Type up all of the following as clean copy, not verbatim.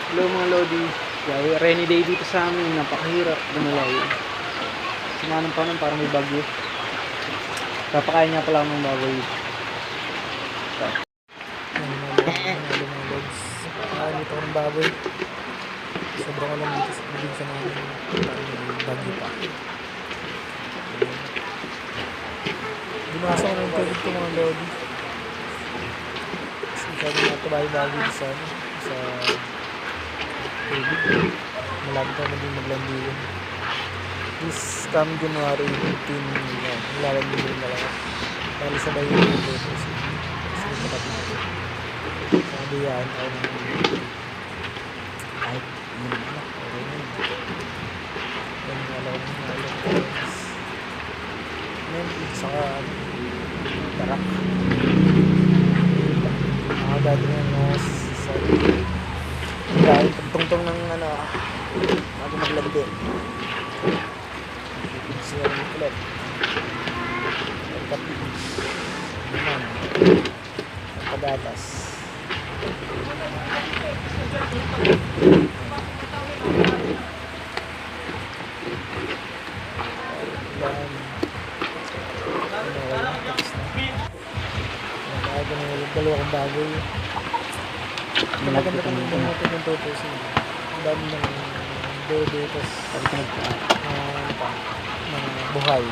Hello mga Lodi. Rainy day dito sa amin. Napakahirap gumalaw. Sinanong pa nun parang may bagyo. Papakain niya pala ng baboy. Dito ko ng baboy. Sobrang alam dito sa probinsya namin. Parang may bagyo pa. Binasa ko ng tubig ko mga Lodi. Kasi sabi nga ito bago sa tubig. Malapit na maging maglandigan. This coming January 18, yan, maglalandigan talaga. Dahil sabay yung ito. Kasi kapatid natin. Sabi yan, ako ng kahit yun na, okay na yun. Yan yung alam ko. Ngayon, saka tarak. Mga dati na yung sa dahil tungtong ng bago maglandi. Siya yung ulit. Kapit. Naman. Ang pagatas. Dalawa kong bagoy. Maganda kami natin ng tutusin. Ang dami ng bebe, tapos buhay.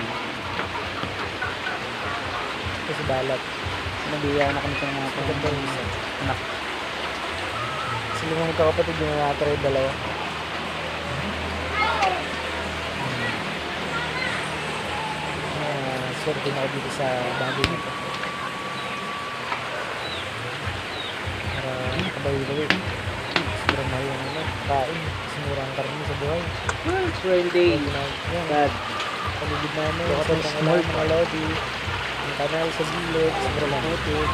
Kasi balat. Nabiya na kami sa mga Maganda yung isa. anak. Sila mga magkakapatid yung nakatry dalawa. Swerte na ako dito sa bagoy nito. Kabawi-bawi. Sobrang mahal yung kain. Kasi mura ang karne sa buhay. It's rainy day. Dad. Paligid namin. Sobrang alam mga Lodi. Ang kanal sa gilid. Sobrang mamutik.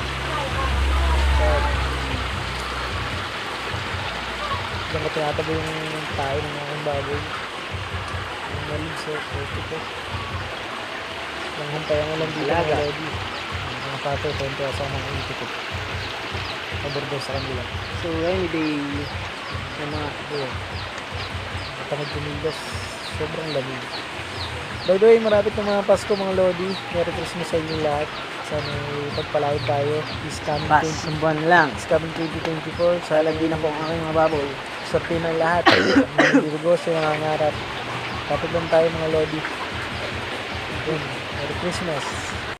Diyan ko tinatabi yung tayo ng aking baboy. Ang maligso. Ito. Ang humpay ang alam dito mga Lodi. Ang father, 20 asa ng itikot. Pabordo sa kanila. So rainy day. Yung mga Tamad kumilos. Sobrang lamig. By the way, marapit ng mga Pasko mga Lodi. Merry Christmas sa inyo lahat. Sana pagpalawid tayo. Is coming pas, buwan lang. 2024. Sa lagi na po ang aking mga baboy. Sorte ng lahat. Mga negosyo, nangangarap. Kapit lang tayo mga Lodi. Merry Christmas.